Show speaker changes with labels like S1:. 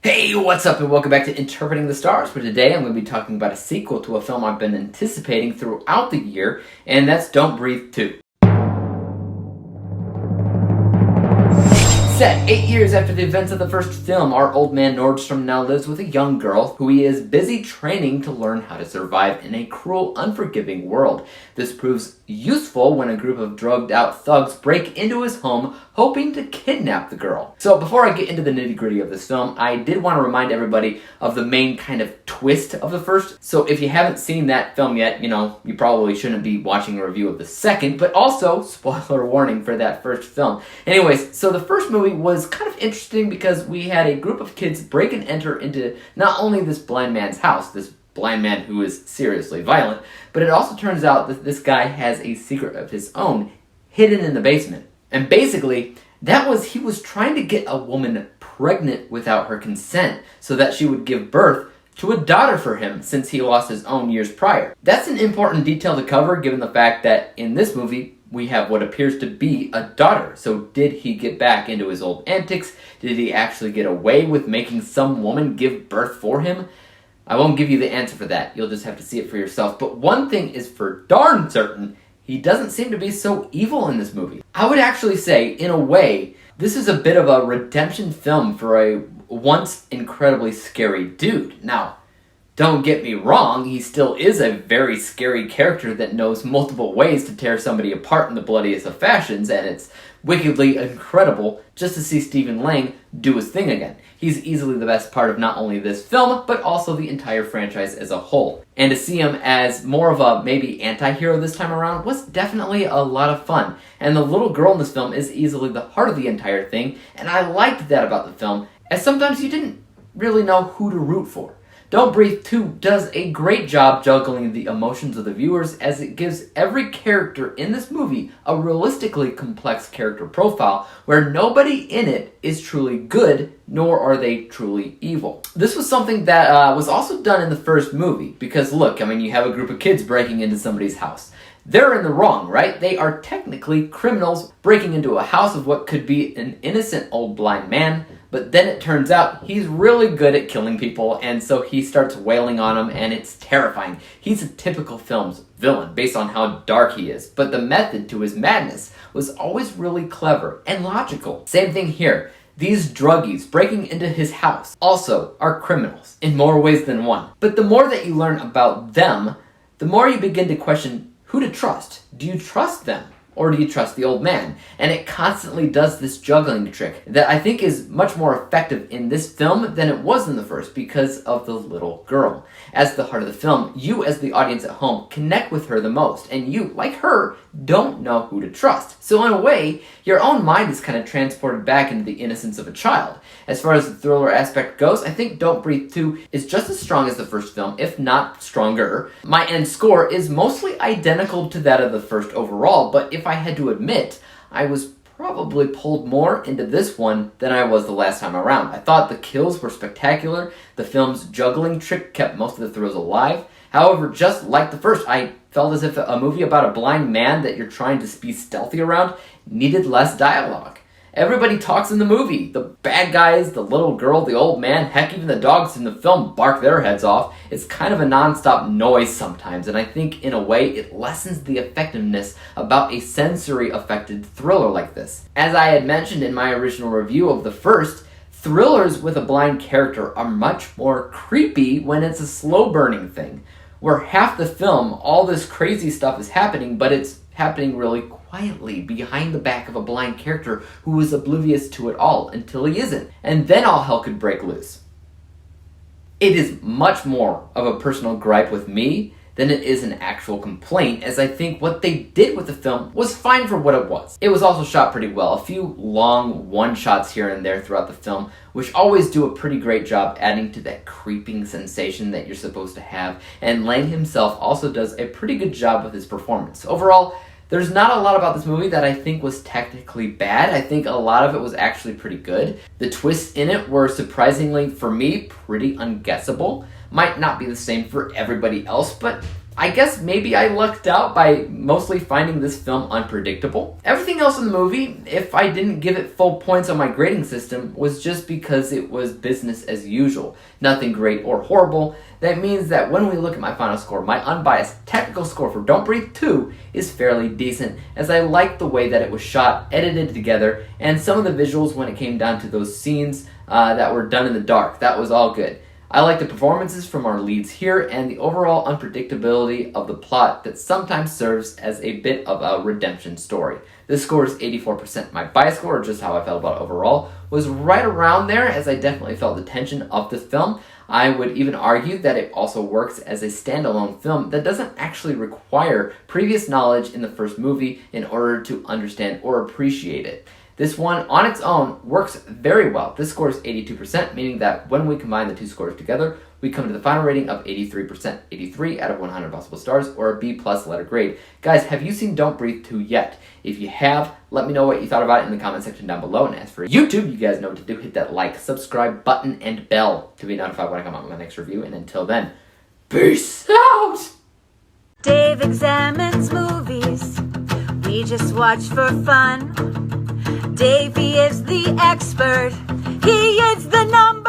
S1: Hey, what's up, and welcome back to Interpreting the Stars, where today I'm going to be talking about a sequel to a film I've been anticipating throughout the year, and that's Don't Breathe 2. Set 8 years after the events of the first film, our old man Nordstrom now lives with a young girl who he is busy training to learn how to survive in a cruel, unforgiving world. This proves useful when a group of drugged-out thugs break into his home, hoping to kidnap the girl. So before I get into the nitty-gritty of this film, I did want to remind everybody of the main kind of twist of the first. So if you haven't seen that film yet, you probably shouldn't be watching a review of the second, but also, spoiler warning for that first film. Anyways, so the first movie was kind of interesting because we had a group of kids break and enter into not only this blind man's house, this blind man who is seriously violent, but it also turns out that this guy has a secret of his own hidden in the basement. And basically, he was trying to get a woman pregnant without her consent so that she would give birth to a daughter for him since he lost his own years prior. That's an important detail to cover given the fact that in this movie, we have what appears to be a daughter. So did he get back into his old antics? Did he actually get away with making some woman give birth for him? I won't give you the answer for that. You'll just have to see it for yourself. But one thing is for darn certain, he doesn't seem to be so evil in this movie. I would actually say, in a way, this is a bit of a redemption film for a once incredibly scary dude. Now, don't get me wrong, he still is a very scary character that knows multiple ways to tear somebody apart in the bloodiest of fashions, and it's wickedly incredible just to see Stephen Lang do his thing again. He's easily the best part of not only this film, but also the entire franchise as a whole. And to see him as more of a maybe anti-hero this time around was definitely a lot of fun. And the little girl in this film is easily the heart of the entire thing, and I liked that about the film, as sometimes you didn't really know who to root for. Don't Breathe 2 does a great job juggling the emotions of the viewers as it gives every character in this movie a realistically complex character profile where nobody in it is truly good, nor are they truly evil. This was something that was also done in the first movie because look, you have a group of kids breaking into somebody's house. They're in the wrong, right? They are technically criminals breaking into a house of what could be an innocent old blind man, but then it turns out he's really good at killing people, and so he starts wailing on them, and it's terrifying. He's a typical film's villain based on how dark he is, but the method to his madness was always really clever and logical. Same thing here. These druggies breaking into his house also are criminals in more ways than one. But the more that you learn about them, the more you begin to question who to trust. Do you trust them? Or do you trust the old man? And it constantly does this juggling trick that I think is much more effective in this film than it was in the first because of the little girl. As the heart of the film, you as the audience at home connect with her the most, and you, like her, don't know who to trust. So in a way, your own mind is kind of transported back into the innocence of a child. As far as the thriller aspect goes, I think Don't Breathe 2 is just as strong as the first film, if not stronger. My end score is mostly identical to that of the first overall, but if I had to admit, I was probably pulled more into this one than I was the last time around. I thought the kills were spectacular, the film's juggling trick kept most of the thrills alive. However, just like the first, I felt as if a movie about a blind man that you're trying to be stealthy around needed less dialogue. Everybody talks in the movie. The bad guys, the little girl, the old man, heck, even the dogs in the film bark their heads off. It's kind of a non-stop noise sometimes, and I think in a way it lessens the effectiveness about a sensory-affected thriller like this. As I had mentioned in my original review of the first, thrillers with a blind character are much more creepy when it's a slow-burning thing, where half the film, all this crazy stuff is happening, but it's happening really quietly behind the back of a blind character who is oblivious to it all until he isn't. And then all hell could break loose. It is much more of a personal gripe with me than it is an actual complaint, as I think what they did with the film was fine for what it was. It was also shot pretty well. A few long one-shots here and there throughout the film, which always do a pretty great job adding to that creeping sensation that you're supposed to have, and Lang himself also does a pretty good job with his performance. Overall, there's not a lot about this movie that I think was technically bad. I think a lot of it was actually pretty good. The twists in it were surprisingly, for me, pretty unguessable. Might not be the same for everybody else, but I guess maybe I lucked out by mostly finding this film unpredictable. Everything else in the movie, if I didn't give it full points on my grading system, was just because it was business as usual. Nothing great or horrible. That means that when we look at my final score, my unbiased technical score for Don't Breathe 2 is fairly decent, as I liked the way that it was shot, edited together, and some of the visuals when it came down to those scenes that were done in the dark. That was all good. I like the performances from our leads here and the overall unpredictability of the plot that sometimes serves as a bit of a redemption story. This score is 84%. My bias score, or just how I felt about it overall, was right around there, as I definitely felt the tension of the film. I would even argue that it also works as a standalone film that doesn't actually require previous knowledge in the first movie in order to understand or appreciate it. This one, on its own, works very well. This score is 82%, meaning that when we combine the two scores together, we come to the final rating of 83%. 83 out of 100 possible stars, or a B+ letter grade. Guys, have you seen Don't Breathe 2 yet? If you have, let me know what you thought about it in the comment section down below. And as for YouTube, you guys know what to do. Hit that like, subscribe button, and bell to be notified when I come out with my next review. And until then, peace out!
S2: Dave examines movies we just watch for fun. Davey is the expert. He is the number